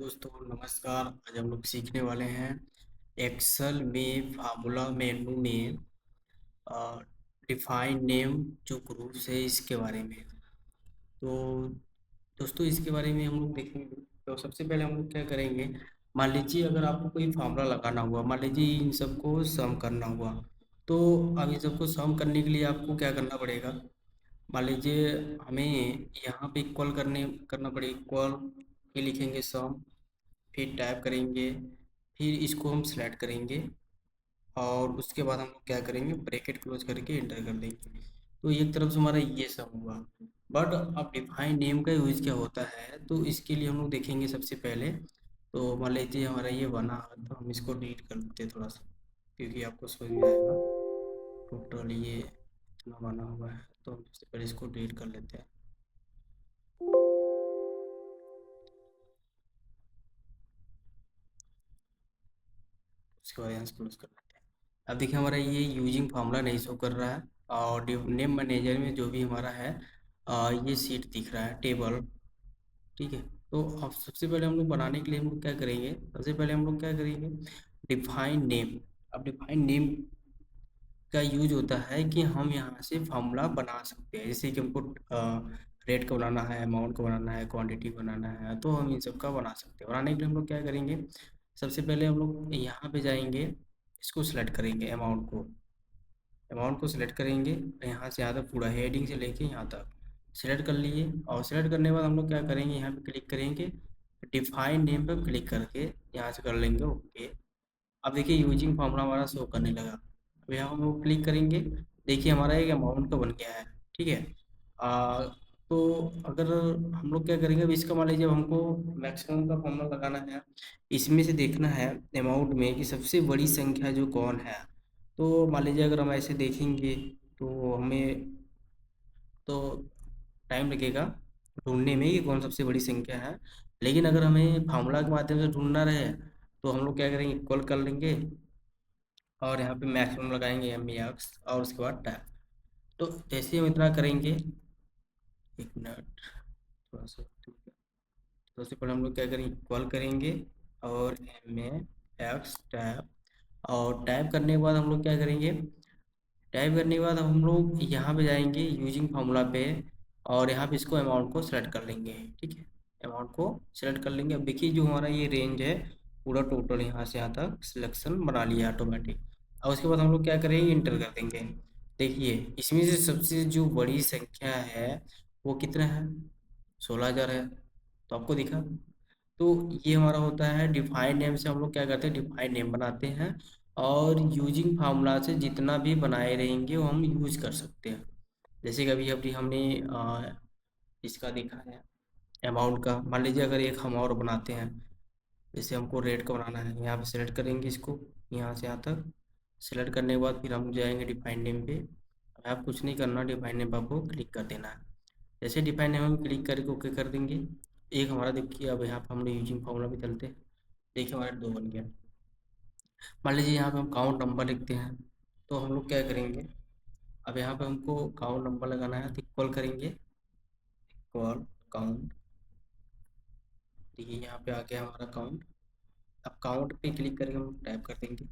दोस्तों नमस्कार। आज हम लोग सीखने वाले हैं एक्सेल में फार्मूला मेनू में डिफाइन नेम जो ग्रुप्स है इसके बारे में। तो दोस्तों इसके बारे में हम लोग देखेंगे। तो सबसे पहले हम लोग क्या करेंगे, मान लीजिए अगर आपको कोई फार्मूला लगाना हुआ, मान लीजिए इन सबको सम करना हुआ। तो अब इन सबको सम करने के लिए आपको क्या करना पड़ेगा। मान लीजिए हमें यहाँ पे इक्वल करना पड़ेगा। इक्वल फिर लिखेंगे सम, फिर टाइप करेंगे, फिर इसको हम सिलेक्ट करेंगे और उसके बाद हम लोग क्या करेंगे, ब्रैकेट क्लोज करके एंटर कर देंगे। तो एक तरफ से हमारा ये सब हुआ। बट अब डिफाइन नेम का यूज क्या होता है, तो इसके लिए हम लोग देखेंगे सबसे पहले। तो मान लीजिए हमारा ये बना है, तो हम इसको डिलीट कर देते हैं थोड़ा सा, क्योंकि आपको समझ में आएगा। टोटल ये इतना बना हुआ है, तो हम सबसे पहले इसको डिलीट कर लेते हैं। उसके बाद यहाँ से क्लोज कर लेते हैं। अब देखिए हमारा ये यूजिंग फार्मूला नहीं शो कर रहा है, और नेम मैनेजर में जो भी हमारा है ये सीट दिख रहा है, टेबल। ठीक है। तो अब सबसे पहले हम लोग बनाने के लिए हम लोग क्या करेंगे, सबसे पहले हम लोग क्या करेंगे, डिफाइन नेम। अब डिफाइन नेम का यूज होता है कि हम यहाँ से फार्मूला बना सकते हैं, जैसे कि हमको रेट का बनाना है, अमाउंट का बनाना है, क्वांटिटी बनाना है, तो हम इन सब का बना सकते हैं। बनाने के लिए हम लोग क्या करेंगे, सबसे पहले हम लोग यहाँ पे जाएंगे, इसको सिलेक्ट करेंगे, अमाउंट को सिलेक्ट करेंगे। यहाँ से यहाँ तक पूरा हेडिंग से लेके यहाँ तक सिलेक्ट कर लिए। और सिलेक्ट करने के बाद हम लोग क्या करेंगे, यहाँ पे क्लिक करेंगे, डिफाइन नेम पे क्लिक करके यहाँ से कर लेंगे ओके। अब देखिए यूजिंग फार्मूला हमारा शो करने लगा। अब यहाँ हम लोग क्लिक करेंगे, देखिए हमारा एक अमाउंट का बन गया है। ठीक है। आ, तो अगर हम लोग क्या करेंगे, अब इसका मान लीजिए अब हमको मैक्सिमम का फॉर्मूला लगाना है, इसमें से देखना है अमाउंट में कि सबसे बड़ी संख्या जो कौन है। तो मान लीजिए अगर हम ऐसे देखेंगे तो हमें तो टाइम लगेगा ढूंढने में कि कौन सबसे बड़ी संख्या है। लेकिन अगर हमें फार्मूला के माध्यम से ढूंढना रहे, तो हम लोग क्या करेंगे, इक्वल कर लेंगे और यहाँ पे मैक्सिमम लगाएंगे एम एक्स और उसके बाद टैब। तो जैसे हम इतना करेंगे, एक मिनट थोड़ा सा, ठीक है। तो सबसे पहले हम लोग क्या करेंगे, इक्वल करेंगे और एम एक्स टैब। और टाइप करने के बाद हम लोग क्या करेंगे, टाइप करने के बाद हम लोग यहाँ पे जाएंगे यूजिंग फार्मूला पे, और यहाँ पे इसको अमाउंट को सेलेक्ट कर लेंगे। ठीक है। अमाउंट को सेलेक्ट कर लेंगे। अब देखिए जो हमारा ये रेंज है, पूरा टोटल यहाँ से यहाँ तक सिलेक्शन बना लिया ऑटोमेटिक। और उसके बाद हम लोग क्या करेंगे, इंटर कर देंगे। देखिए इसमें से सबसे जो बड़ी संख्या है वो कितना है, 16,000 है। तो आपको दिखा। तो ये हमारा होता है डिफाइन नेम से हम लोग क्या करते हैं, डिफाइन नेम बनाते हैं। और यूजिंग फार्मूला से जितना भी बनाए रहेंगे वो हम यूज कर सकते हैं। जैसे कि अभी अभी हमने इसका देखा है, अमाउंट का। मान लीजिए अगर एक हम और बनाते हैं, जैसे हमको रेट का बनाना है, यहाँ पे सिलेक्ट करेंगे इसको, यहाँ से यहाँ तक सिलेक्ट करने के बाद फिर हम जाएंगे डिफाइन नेम पे। अब कुछ नहीं करना, डिफाइन नेम पे आपको क्लिक कर देना है। जैसे डिफाइन नेम हम क्लिक करके ओके कर देंगे, एक हमारा देखिए, अब यहाँ पे हम लोग यूजिंग फार्मूला भी चलते हैं। देखिए हमारे दो बन गया। मान लीजिए यहाँ पे हम काउंट नंबर लिखते हैं, तो हम लोग क्या करेंगे, अब यहाँ पे हमको काउंट नंबर लगाना है, तो इक्वल करेंगे, इक्वल काउंट। देखिए यहाँ पे आ गया हमारा काउंट। अब काउंट पे क्लिक करके हम टाइप कर देंगे,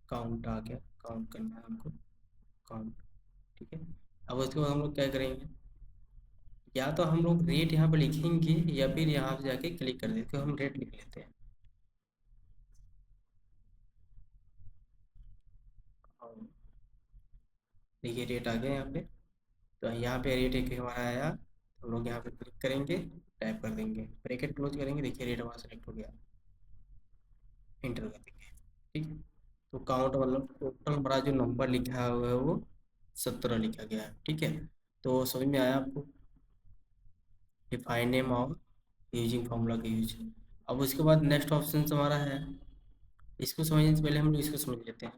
काउंट आ गया, काउंट करना है हमको, काउंट। ठीक है। अब उसके बाद हम लोग क्या करेंगे, या तो हम लोग रेट यहाँ पे लिखेंगे या फिर यहाँ पे जाके क्लिक कर देते, तो हम रेट लिख लेते हैं। और देखिए रेट आ गया यहाँ पे। तो यहाँ पे रेट एक हमारा आया, हम लोग यहाँ पे क्लिक करेंगे, टाइप कर देंगे, ब्रैकेट क्लोज करेंगे, देखिए रेट हमारा सेलेक्ट हो गया, एंटर कर देंगे। ठीक है। तो काउंट मतलब टोटल हमारा जो नंबर लिखा हुआ है वो 17 लिखा गया है। ठीक है। तो समझ में आया आपको, डिफाइन नेम और यूजिंग फार्मूला का यूज। अब उसके बाद नेक्स्ट ऑप्शन हमारा है, इसको समझने से पहले हम लोग इसको समझ लेते हैं।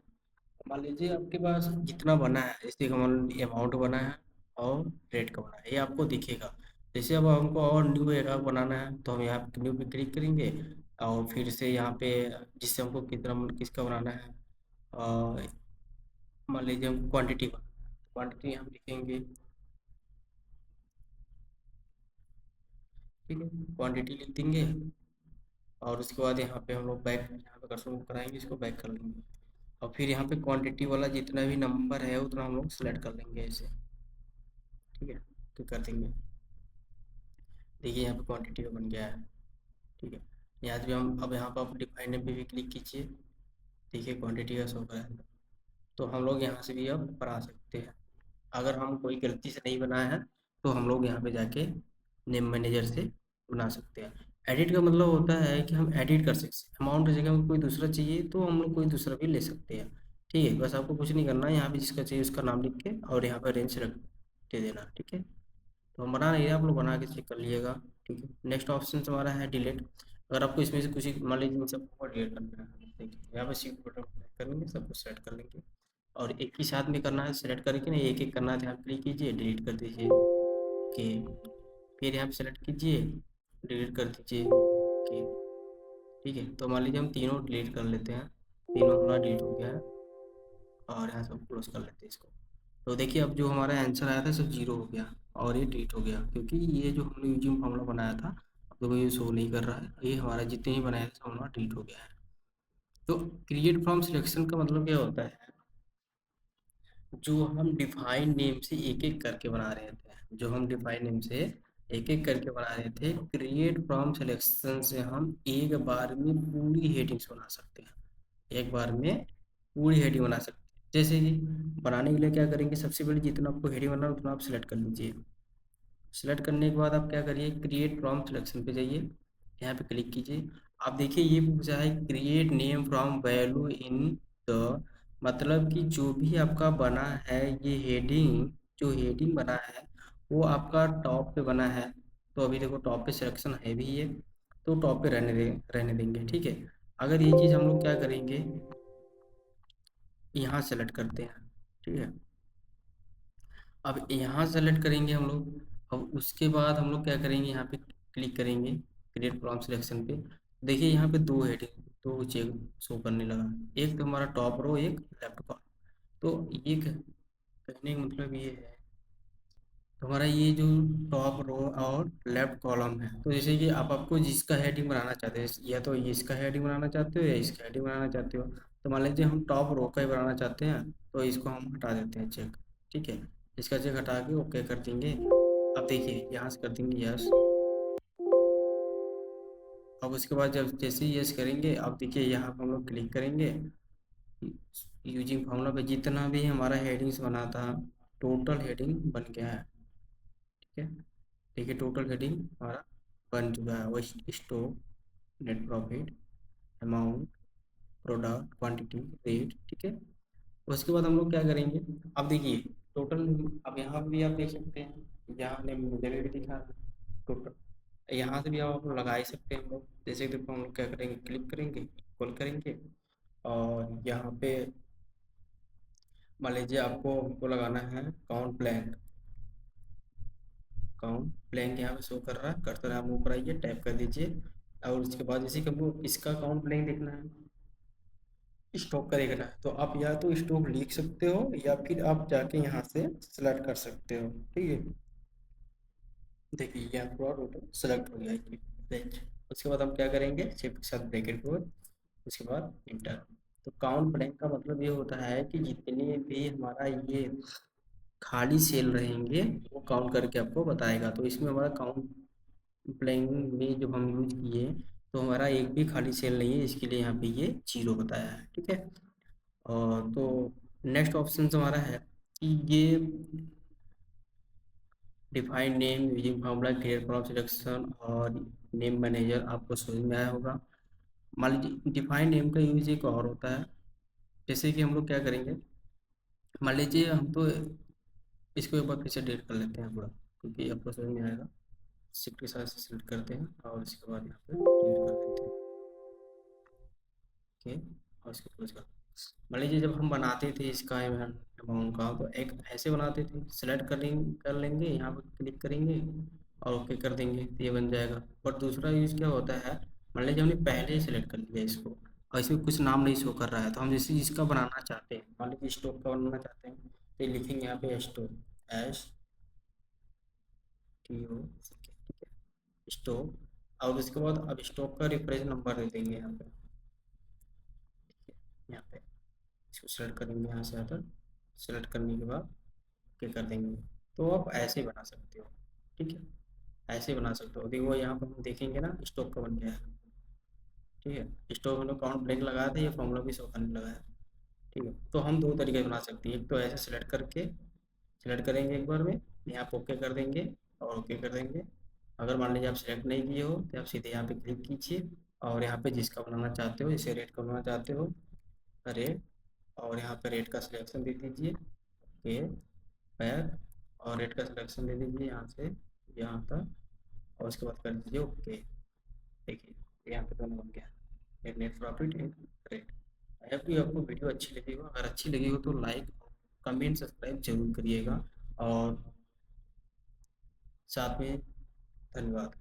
मान लीजिए आपके पास जितना बना है, जैसे अमाउंट बना है और रेट का बना है, ये आपको दिखेगा। जैसे अब हमको और न्यू एक बनाना है, तो हम यहाँ पे न्यू पे क्लिक करेंगे, और फिर से यहाँ पे जिससे हमको कितना किसका बनाना है, और मान लीजिए हमको क्वांटिटी बनाना है, क्वांटिटी हम लिखेंगे, ठीक है, क्वांटिटी लिख देंगे। और उसके बाद यहाँ पे हम लोग बैक, यहाँ पे कर्सर मूव कराएंगे, इसको बैक कर लेंगे। और फिर यहाँ पे क्वांटिटी वाला जितना भी नंबर है उतना हम लोग सेलेक्ट कर लेंगे ऐसे। ठीक है, तो कर देंगे। देखिए यहाँ पे क्वांटिटी का बन गया है। ठीक है, यहाँ से भी हम, अब यहाँ पर आप डिफाइन पे भी क्लिक कीजिए। देखिए क्वांटिटी का शो कर है। तो हम लोग यहाँ से भी अब बना सकते हैं। अगर हम कोई गलती से नहीं बनाया है तो हम लोग यहाँ पे जाके नेम मैनेजर से बना सकते हैं। एडिट का मतलब होता है कि हम एडिट कर सकते हैं, अमाउंट की जगह में कोई दूसरा चाहिए तो हम लोग कोई दूसरा भी ले सकते हैं। ठीक है, बस आपको कुछ नहीं करना है, यहाँ पे जिसका चाहिए उसका नाम लिख के और यहाँ पर रेंज रख दे देना। ठीक है, तो हम बना नहीं रहे, आप लोग बना के चेक कर लीजिएगा। ठीक है, नेक्स्ट ऑप्शन हमारा है डिलीट। अगर आपको इसमें से कुछ मान लीजिए इन सबको डिलीट करना है, देखिए यहाँ पे शिफ्ट बटन करेंगे, सब कुछ सेलेक्ट कर लेंगे और एक ही साथ में करना है, सेलेक्ट करके ना एक एक करना है, यहाँ क्लिक कीजिए, डिलीट कर दीजिए। ओके, फिर यहाँ पे सेलेक्ट कीजिए, डिलीट कर दीजिए। ओके, ठीक है, तो मान लीजिए हम तीनों डिलीट कर लेते हैं। तीनों हमारा डिलीट हो गया है और यहाँ सब क्लोज कर लेते हैं इसको। तो देखिए अब जो हमारा आंसर आया था सब जीरो हो गया और ये डिलीट हो गया, क्योंकि ये जो हमने यूजिंग फॉर्मूला बनाया था अब तो ये शो नहीं कर रहा है, ये हमारा जितने ही बनाए थे सब हमारा डिलीट हो गया है। तो क्रिएट फ्रॉम सिलेक्शन का मतलब क्या होता है, जो हम डिफाइन नेम से एक एक करके बना रहे थे, जो हम डिफाइन नेम से एक एक करके बना रहे थे, क्रिएट फ्रॉम सिलेक्शन से हम एक बार में पूरी हेडिंग्स बना सकते हैं। एक बार में पूरी हेडिंग बना सकते हैं। जैसे कि बनाने के लिए क्या करेंगे, सबसे पहले जितना आपको हेडिंग बनाना है उतना आप सेलेक्ट कर लीजिए। सेलेक्ट करने के बाद आप क्या करिए, क्रिएट फ्रॉम सिलेक्शन पे जाइए, यहाँ पे क्लिक कीजिए। आप देखिए ये पूछा है create name from value in the, मतलब कि जो भी आपका बना है ये हेडिंग, जो हेडिंग बना है वो आपका टॉप पे बना है। तो अभी देखो टॉप पे सिलेक्शन है भी ये, तो टॉप पे रहने देंगे। ठीक है, अगर ये चीज़ हम लोग क्या करेंगे, यहाँ सेलेक्ट करते हैं। ठीक है, अब यहाँ सेलेक्ट करेंगे हम लोग। अब उसके बाद हम लोग क्या करेंगे, यहाँ पे क्लिक करेंगे क्रिएट फ्रॉम सिलेक्शन पे। देखिए यहाँ पे दो हेडिंग, दो चेक शो करने लगा, एक तो हमारा टॉप रो, एक लेफ्ट कॉलम। तो ये कहने का मतलब ये है, तो हमारा ये जो टॉप रो और लेफ्ट कॉलम है, तो जैसे कि आप आपको जिसका हेडिंग बनाना चाहते हैं, या तो ये इसका हेडिंग बनाना चाहते हो या इसका हेडिंग बनाना चाहते हो। तो मान लीजिए हम टॉप रो का ही बनाना चाहते हैं, तो इसको हम हटा देते हैं चेक। ठीक है, इसका चेक हटा के ओके कर देंगे। अब देखिए यहाँ से कर देंगे यस। अब उसके बाद जब जैसे ही यस करेंगे, अब देखिए यहाँ पर हम लोग क्लिक करेंगे, यूजिंग फॉर्मूला पे जितना भी हमारा हेडिंग्स बना था, टोटल हेडिंग बन गया है। ठीक है, देखिए टोटल हेडिंग हमारा बन चुका है, वो stock, net profit, amount, product, quantity, rate. ठीक है, उसके बाद हम लोग क्या करेंगे, अब देखिए टोटल, अब यहाँ पे भी आप देख सकते हैं, यहाँ ने मुझे भी दिखा टोटल, यहाँ से भी आप लगा ही सकते हैं हम लोग। जैसे देखो हम लोग क्या करेंगे, क्लिक करेंगे, कॉल करेंगे और यहाँ पे मान लीजिए आपको हमको लगाना है काउंट ब्लैंक। काउंट ब्लैंक यहाँ पे शो कर रहा है, कर्सर आप ऊपर आइए, टैप कर दीजिए और उसके बाद जैसे कि हमको इसका काउंट ब्लैंक देखना है, स्टॉक का देखना है, तो आप या तो स्टॉक लिख सकते हो या फिर आप जाके यहाँ से सेलेक्ट कर सकते हो। ठीक है, देखिए यहाँ पूरा टोटल सेलेक्ट हो गया है पेज। उसके बाद हम क्या करेंगे, शिफ्ट के साथ ब्रैकेट को, उसके बाद इंटर। तो काउंट ब्लैंक का मतलब ये होता है कि जितने भी हमारा ये खाली सेल रहेंगे वो काउंट करके आपको बताएगा। तो इसमें हमारा काउंट ब्लैंक में जो हम यूज किए, तो हमारा एक भी खाली सेल नहीं है, इसके लिए यहाँ पे ये जीरो बताया है। ठीक है, और तो नेक्स्ट ऑप्शन हमारा है कि ये define name using formula clear from selection और नेम मैनेजर आपको समझ में आया होगा। मान लीजिए डिफाइन नेम का यूज एक और होता है, जैसे कि हम लोग क्या करेंगे, मान लीजिए हम तो इसको एक बार फिर से डिलीट कर लेते हैं पूरा, क्योंकि आपको समझ में आएगा। शिफ्ट के साथ सिलेक्ट करते हैं और इसके बाद यहाँ पे डिलीट कर देते हैं। ओके, और इसको क्लोज कर, मान लीजिए जब हम बनाते थे इसका अमाउंट का, तो एक ऐसे बनाते थे, सेलेक्ट कर लेंगे, यहाँ पर क्लिक करेंगे और ओके कर देंगे तो ये बन जाएगा। और दूसरा यूज़ क्या होता है, मान लीजिए हमने पहले ही सेलेक्ट कर लिया इसको और इसमें कुछ नाम नहीं शो कर रहा है, तो हम जैसे इसका बनाना चाहते हैं, मान लीजिए स्टॉक का बनाना चाहते हैं, तो ये लिखेंगे यहाँ पे स्टॉक, एस टी ओ, ठीक है, स्टॉक, और उसके बाद अब स्टॉक का रेफरेंस नंबर दे देंगे यहाँ पे। यहाँ पे इसको सेलेक्ट करेंगे, यहाँ से आकर सेलेक्ट करने के बाद ओके कर देंगे। तो आप ऐसे बना सकते हो, ठीक है, ऐसे बना सकते हो। देखो यहाँ पर हम देखेंगे ना, स्टॉक का बन गया है, ठीक है। स्टॉक में काउंट ब्रेक लगाया था, ये फॉर्मूला भी शो करने लगा है, ठीक है। तो हम दो तरीके से बना सकते हैं, एक तो ऐसे सेलेक्ट करके सेलेक्ट करेंगे एक बार में, यहाँ पे ओके कर देंगे और ओके कर देंगे। अगर मान लीजिए आप सेलेक्ट नहीं किए हो तो आप सीधे यहाँ पे क्लिक कीजिए, और यहाँ पे जिसका बनाना चाहते हो, जैसे रेट का बनाना चाहते हो रेट, और यहाँ पे रेट का सिलेक्शन दे दीजिए, ओके बैक, और रेट का सिलेक्शन दे दीजिए यहाँ से यहाँ तक, और उसके बाद कर दीजिए ओके। देखिए यहाँ पे दोनों बन गया, एक नेट प्रॉफिट एक रेट। आई होप कि आपको वीडियो अच्छी लगी हो, अगर अच्छी लगी हो तो लाइक कमेंट सब्सक्राइब जरूर करिएगा, और साथ में धन्यवाद।